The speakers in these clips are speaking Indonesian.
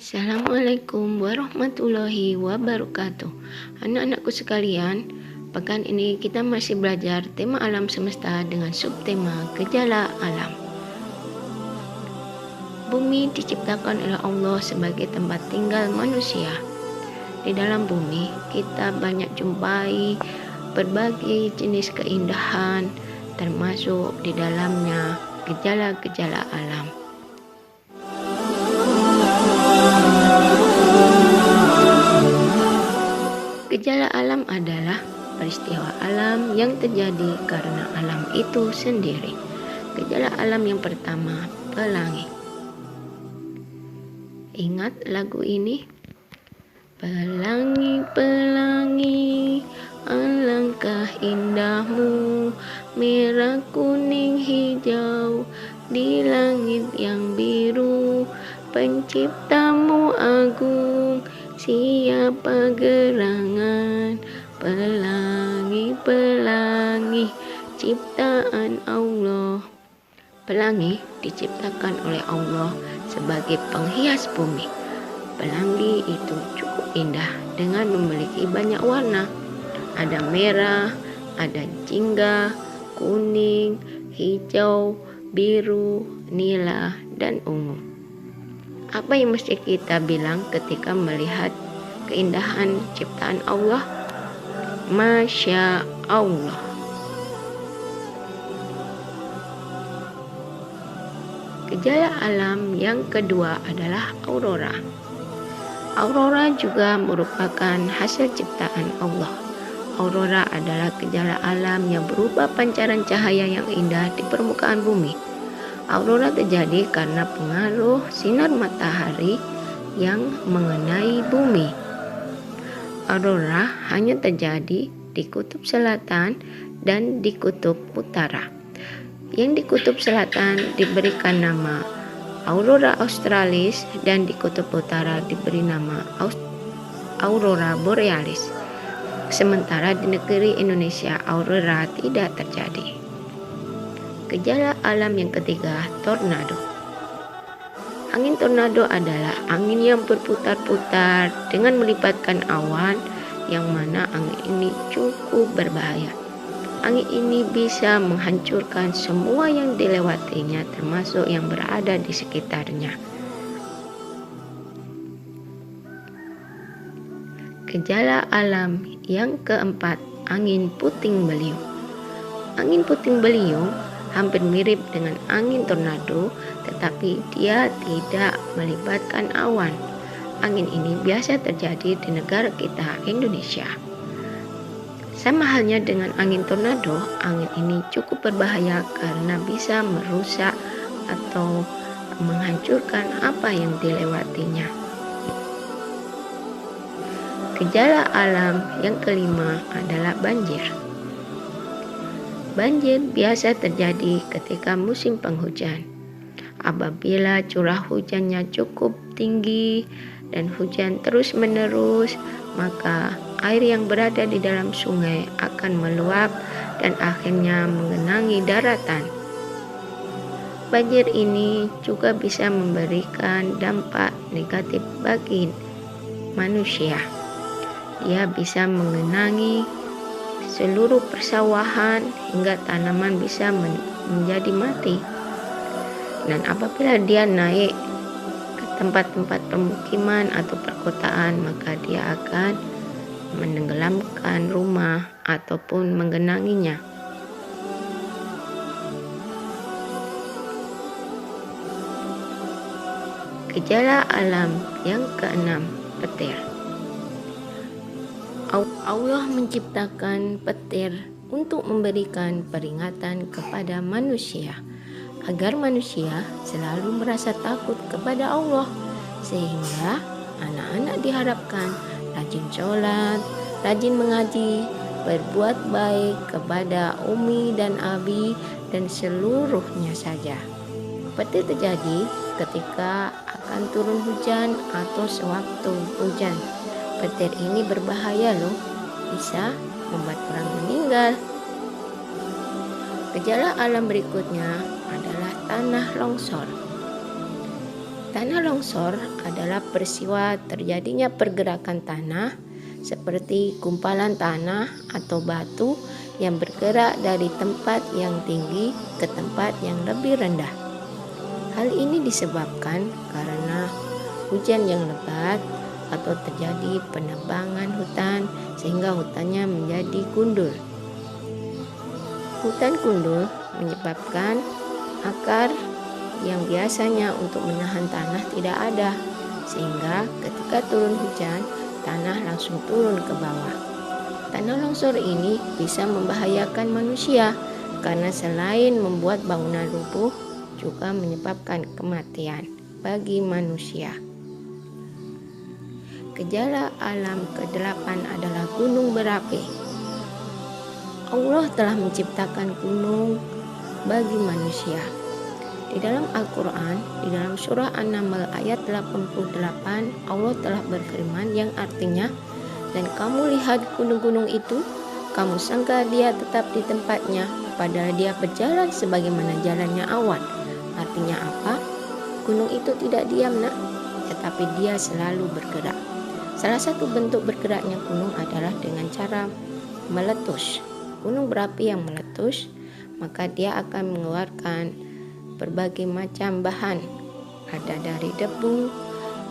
Assalamualaikum warahmatullahi wabarakatuh. Anak-anakku sekalian, pekan ini kita masih belajar tema alam semesta dengan subtema gejala alam. Bumi diciptakan oleh Allah sebagai tempat tinggal manusia. Di dalam bumi kita banyak jumpai berbagai jenis keindahan, termasuk di dalamnya gejala-gejala alam. Gejala alam adalah peristiwa alam yang terjadi karena alam itu sendiri. Gejala alam yang pertama, pelangi. Ingat lagu ini? Pelangi, pelangi, alangkah indahmu, merah, kuning, hijau, di langit yang biru, penciptamu agung, siapa gerangan, pelangi, pelangi, ciptaan Allah. Pelangi diciptakan oleh Allah sebagai penghias bumi. Pelangi itu cukup indah dengan memiliki banyak warna. Ada merah, ada jingga, kuning, hijau, biru, nila, dan ungu. Apa yang mesti kita bilang ketika melihat keindahan ciptaan Allah? Masya Allah. Gejala alam yang kedua adalah aurora. Aurora juga merupakan hasil ciptaan Allah. Aurora adalah gejala alam yang berupa pancaran cahaya yang indah di permukaan bumi. Aurora terjadi karena pengaruh sinar matahari yang mengenai bumi. Aurora hanya terjadi di kutub selatan dan di kutub utara. Yang di kutub selatan diberikan nama Aurora Australis dan di kutub utara diberi nama Aurora Borealis. Sementara di negeri Indonesia aurora tidak terjadi. Gejala alam yang ketiga, tornado. Angin tornado adalah angin yang berputar-putar dengan melibatkan awan, yang mana angin ini cukup berbahaya. Angin ini bisa menghancurkan semua yang dilewatinya, termasuk yang berada di sekitarnya. Gejala alam yang keempat, angin puting beliung. Angin puting beliung hampir mirip dengan angin tornado, tetapi dia tidak melibatkan awan. Angin ini biasa terjadi di negara kita, Indonesia. Sama halnya dengan angin tornado, angin ini cukup berbahaya karena bisa merusak atau menghancurkan apa yang dilewatinya. Gejala alam yang kelima adalah banjir. Banjir biasa terjadi ketika musim penghujan. Apabila curah hujannya cukup tinggi dan hujan terus-menerus, maka air yang berada di dalam sungai akan meluap dan akhirnya mengenangi daratan. Banjir ini juga bisa memberikan dampak negatif bagi manusia. Dia bisa mengenangi seluruh persawahan hingga tanaman bisa menjadi mati. Dan apabila dia naik ke tempat-tempat pemukiman atau perkotaan, maka dia akan menenggelamkan rumah ataupun menggenanginya. Gejala alam yang keenam, petir. Allah menciptakan petir untuk memberikan peringatan kepada manusia, agar manusia selalu merasa takut kepada Allah, sehingga anak-anak diharapkan rajin sholat, rajin mengaji, berbuat baik kepada umi dan abi dan seluruhnya saja. Petir terjadi ketika akan turun hujan atau sewaktu hujan. Petir ini berbahaya loh, bisa membuat orang meninggal. Gejala alam berikutnya adalah tanah longsor. Tanah longsor adalah peristiwa terjadinya pergerakan tanah seperti gumpalan tanah atau batu yang bergerak dari tempat yang tinggi ke tempat yang lebih rendah. Hal ini disebabkan karena hujan yang lebat atau terjadi penebangan hutan sehingga hutannya menjadi gundul. Hutan gundul menyebabkan akar yang biasanya untuk menahan tanah tidak ada, sehingga ketika turun hujan, tanah langsung turun ke bawah. Tanah longsor ini bisa membahayakan manusia karena selain membuat bangunan rubuh, juga menyebabkan kematian bagi manusia. Gejala alam ke-8 adalah gunung berapi. Allah telah menciptakan gunung bagi manusia. Di dalam Al-Quran, di dalam surah An-Naml ayat 88, Allah telah berfirman yang artinya, dan kamu lihat gunung-gunung itu, kamu sangka dia tetap di tempatnya, padahal dia berjalan sebagaimana jalannya awan. Artinya apa? Gunung itu tidak diam, nak, tetapi dia selalu bergerak. Salah satu bentuk bergeraknya gunung adalah dengan cara meletus. Gunung berapi yang meletus, maka dia akan mengeluarkan berbagai macam bahan. Ada dari debu,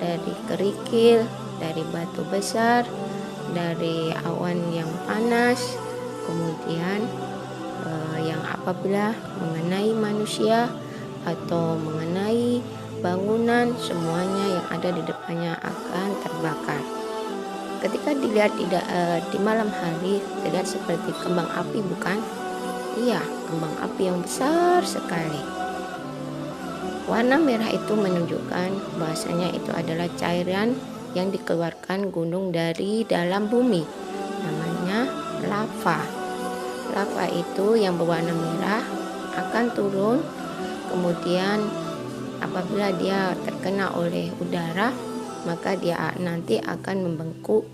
dari kerikil, dari batu besar, dari awan yang panas, kemudian yang apabila mengenai manusia atau mengenai bangunan, semuanya yang ada di depannya akan terbakar. Ketika dilihat di malam hari, terlihat seperti kembang api, bukan? Iya, kembang api yang besar sekali. Warna merah itu menunjukkan bahwasanya itu adalah cairan yang dikeluarkan gunung dari dalam bumi. Namanya lava. Lava itu yang berwarna merah akan turun, kemudian apabila dia terkena oleh udara, maka dia nanti akan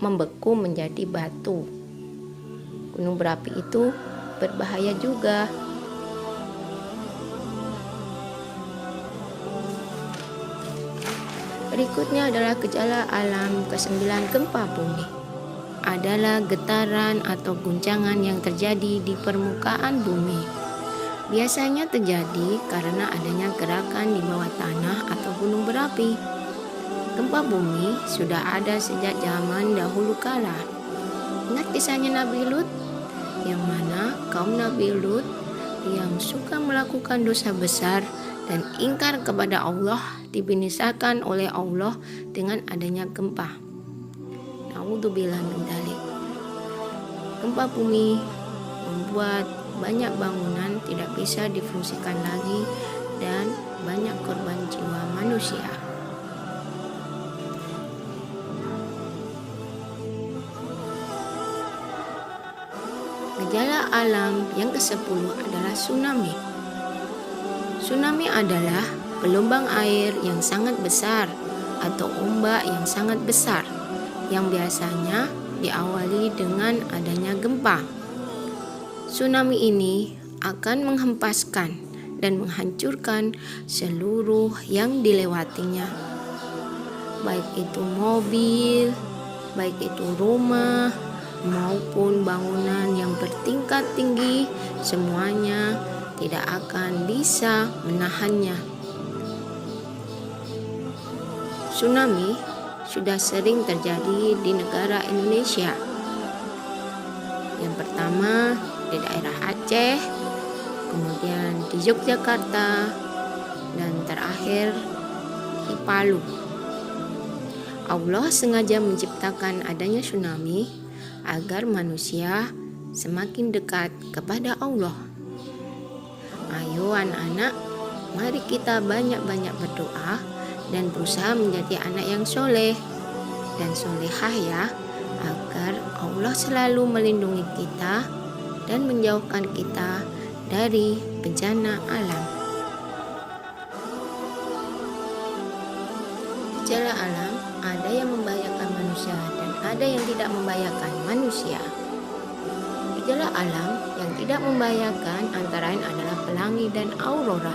membeku menjadi batu. Gunung berapi itu berbahaya juga. Berikutnya adalah gejala alam ke-9 gempa bumi. Adalah getaran atau guncangan yang terjadi di permukaan bumi. Biasanya terjadi karena adanya gerakan di bawah tanah atau gunung berapi. Gempa bumi sudah ada sejak zaman dahulu kala. Ingat kisahnya Nabi Lut, yang mana kaum Nabi Lut yang suka melakukan dosa besar dan ingkar kepada Allah dibinasakan oleh Allah dengan adanya gempa. Naudzubillah min dzalik. Gempa bumi membuat banyak bangunan tidak bisa difungsikan lagi dan banyak korban jiwa manusia. Gejala alam yang ke-10 adalah tsunami. Tsunami adalah gelombang air yang sangat besar atau ombak yang sangat besar yang biasanya diawali dengan adanya gempa. Tsunami ini akan menghempaskan dan menghancurkan seluruh yang dilewatinya, baik itu mobil, baik itu rumah maupun bangunan yang bertingkat tinggi, semuanya tidak akan bisa menahannya. Tsunami sudah sering terjadi di negara Indonesia. Yang pertama di daerah Aceh, kemudian di Yogyakarta, dan terakhir di Palu. Allah sengaja menciptakan adanya tsunami agar manusia semakin dekat kepada Allah. Ayo anak-anak, mari kita banyak-banyak berdoa dan berusaha menjadi anak yang soleh dan solehah ya, agar Allah selalu melindungi kita dan menjauhkan kita dari bencana alam. Gejala alam ada yang membahayakan manusia dan ada yang tidak membahayakan manusia. Gejala alam yang tidak membahayakan antara lain adalah pelangi dan aurora.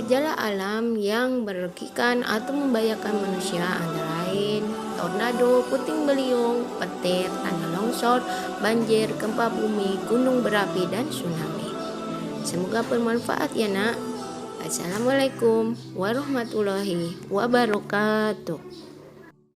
Gejala alam yang merugikan atau membahayakan manusia antara lain tornado, puting beliung, petir, tanah longsor, banjir, gempa bumi, gunung berapi, dan tsunami. Semoga bermanfaat ya nak. Assalamualaikum warahmatullahi wabarakatuh.